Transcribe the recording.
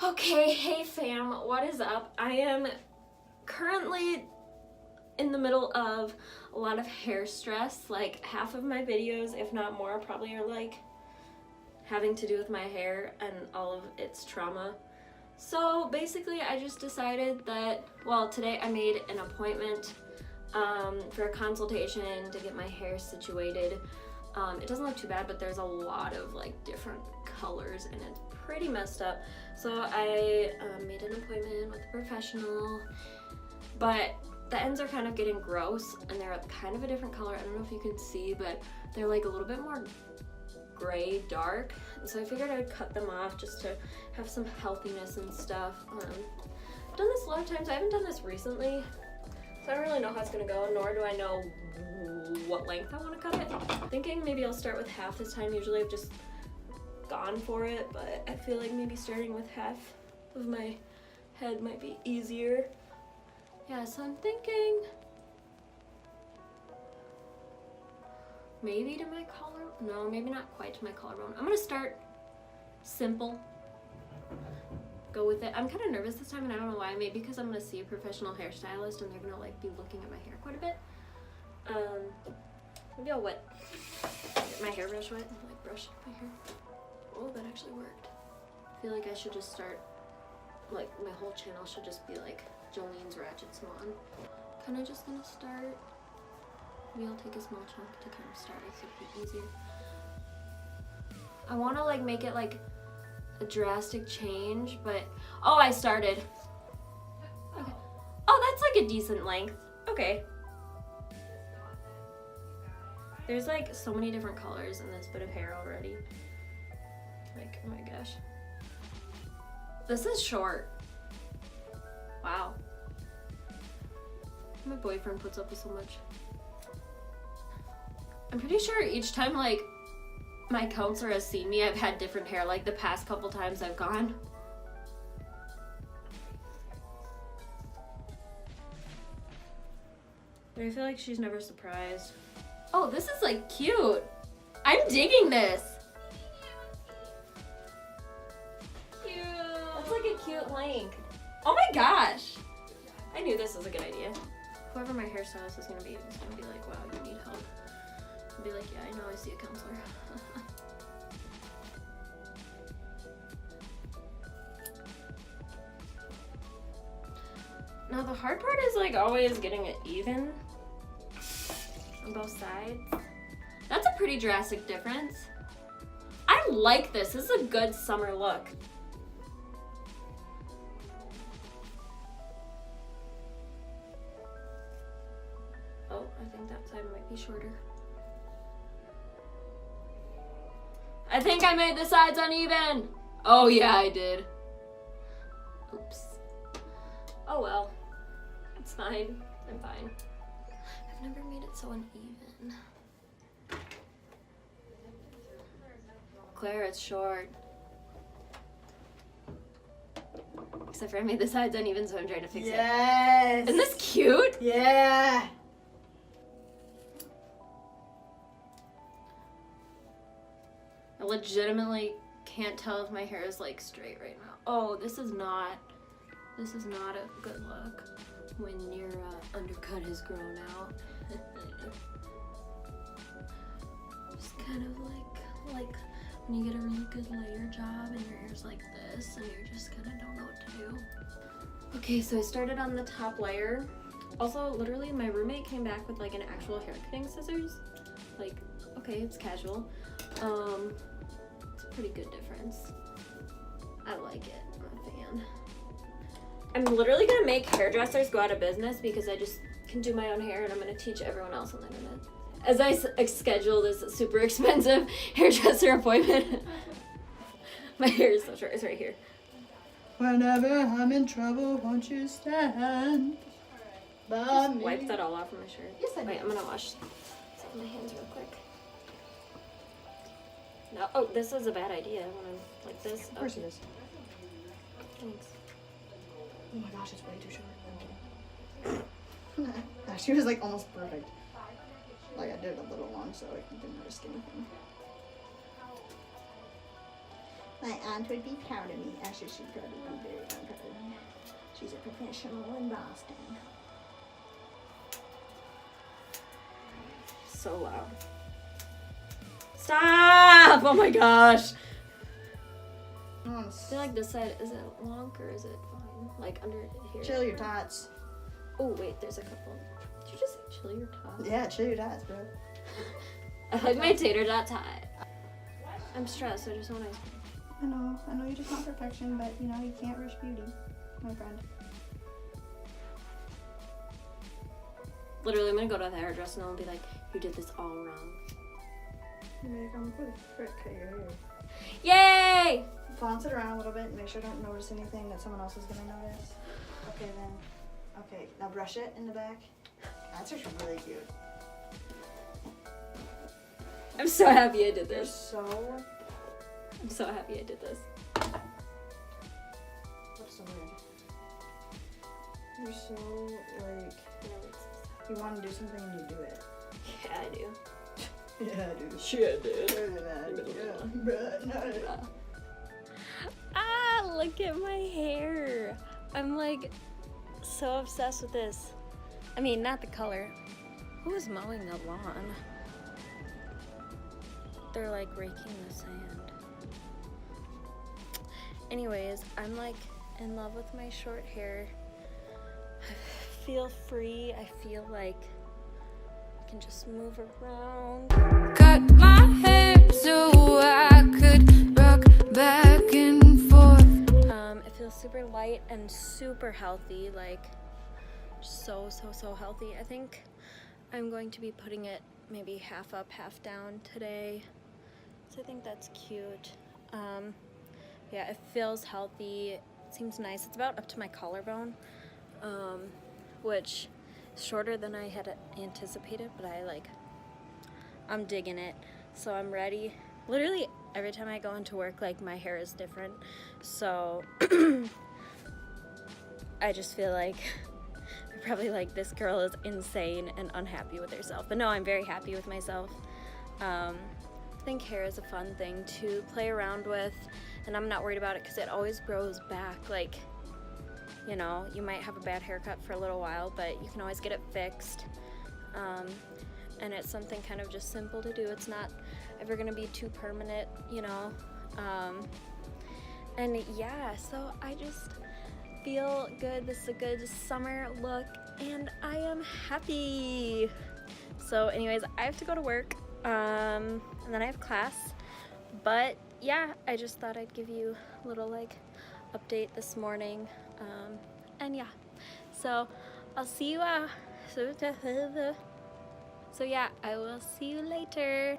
Okay, hey fam, what is up? I am currently in the middle of a lot of hair stress. Like half of my videos, if not more, probably are like having to do with my hair and all of its trauma. So basically I just decided that, well, today I made an appointment for a consultation to get my hair situated. It doesn't look too bad, but there's a lot of like different colors and it's pretty messed up. So I made an appointment with a professional, but the ends are kind of getting gross and they're kind of a different color. I don't know if you can see, but they're like a little bit more gray dark, and so I figured I'd cut them off just to have some healthiness and stuff. I've done this a lot of times. I haven't done this recently, so I don't really know how it's gonna go, nor do I know what length I want to cut it. I'm thinking maybe I'll start with half this time. Usually I've just gone for it, but I feel like maybe starting with half of my head might be easier. Yeah, so I'm thinking maybe to my collarbone. No, maybe not quite to my collarbone. I'm gonna start simple. Go with it. I'm kind of nervous this time, and I don't know why. Maybe because I'm gonna see a professional hairstylist, and they're gonna like be looking at my hair quite a bit. Maybe I'll get my hairbrush wet and like brush my hair. Oh, that actually worked. I feel like I should just start, like my whole channel should just be like Jolene's Ratchet Swan. Kind of just gonna start. Maybe I'll take a small chunk to kind of start with so it'll be easier. I want to like make it like a drastic change, but oh, I started. Okay. Oh, that's like a decent length. Okay. There's like so many different colors in this bit of hair already. Like, oh my gosh. This is short. Wow. My boyfriend puts up with so much. I'm pretty sure each time like my counselor has seen me, I've had different hair, like the past couple times I've gone. But I feel like she's never surprised. Oh, this is like cute. I'm digging this. Cute. That's like a cute length. Oh my gosh. I knew this was a good idea. Whoever my hairstylist is gonna be like, wow, you need help. I'll be like, yeah, I know, I see a counselor. Now the hard part is like always getting it even on both sides. That's a pretty drastic difference. I like this. This is a good summer look. Oh, I think that side might be shorter. I think I made the sides uneven. Oh yeah, I did. Oops. Oh well. It's fine. I'm fine. I've never made it so uneven. Claire, it's short. Except for I made the sides uneven, so I'm trying to fix it. Yes! Isn't this cute? Yeah! I legitimately can't tell if my hair is like straight right now. Oh, this is not a good look when your undercut has grown out. Just kind of like when you get a really good layer job and your hair's like this and you just kind of don't know what to do. Okay, so I started on the top layer. Also, literally my roommate came back with like an actual hair cutting scissors. Like, okay, it's casual. It's a pretty good difference. I like it. I'm a fan. I'm literally gonna make hairdressers go out of business because I just can do my own hair, and I'm gonna teach everyone else on the internet. As I schedule this super expensive hairdresser appointment. My hair is so short. It's right here. Whenever I'm in trouble, won't you stand by Just me? wipe that all off of my shirt. Yes, I Wait, did. I'm gonna wash some of my hands real quick. No, oh, this is a bad idea. When I'm like this. Of course it is. Thanks. Oh my gosh, it's way too short. She was like almost perfect. Like I did it a little long so I didn't risk anything. My aunt would be proud of me. Actually, she'd probably be very proud of me. She's a professional in Boston. So loud. Stop! Oh my gosh. I feel like this side, is it long or is it fine? Like under here. Chill your tots. Oh wait, there's a couple. Did you just say chill your tots? Yeah, chill your tots, bro. I like my tater tots high. I'm stressed, I just want ice cream. I know you just want perfection, but you know, you can't rush beauty, my friend. Literally, I'm gonna go to the hairdresser and I'll be like, you did this all wrong. You're like, I'm gonna cut your hair. Yay! Flounce it around a little bit and make sure I don't notice anything that someone else is gonna notice. Okay, then. Okay, now brush it in the back. That's actually really cute. I'm so happy I did You're this. I'm so happy I did this. What's so weird? You're so, like, you want to do something and you do it. Yeah, I do. Yeah, I do. Shit, dude. Ah, look at my hair. I'm like so obsessed with this. I mean, not the color. Who is mowing the lawn? They're like raking the sand. Anyways, I'm like in love with my short hair. I feel free. I feel like I can just move around. Cut my hair so I could rock back and forth. It feels super light and super healthy, like so healthy. I think I'm going to be putting it maybe half up, half down today. So I think that's cute. Yeah, it feels healthy. It seems nice. It's about up to my collarbone, which is shorter than I had anticipated, but I'm digging it. So I'm ready. Literally every time I go into work, like my hair is different. So I just feel like I'm probably like, this girl is insane and unhappy with herself. But no, I'm very happy with myself. I think hair is a fun thing to play around with, and I'm not worried about it because it always grows back. Like, you know, you might have a bad haircut for a little while, but you can always get it fixed. And it's something kind of just simple to do. It's not ever gonna be too permanent, you know. And yeah, so I just feel good. This is a good summer look and I am happy. So anyways, I have to go to work, and then I have class. But yeah, I just thought I'd give you a little like update this morning. And yeah, so I'll see you so yeah, I will see you later.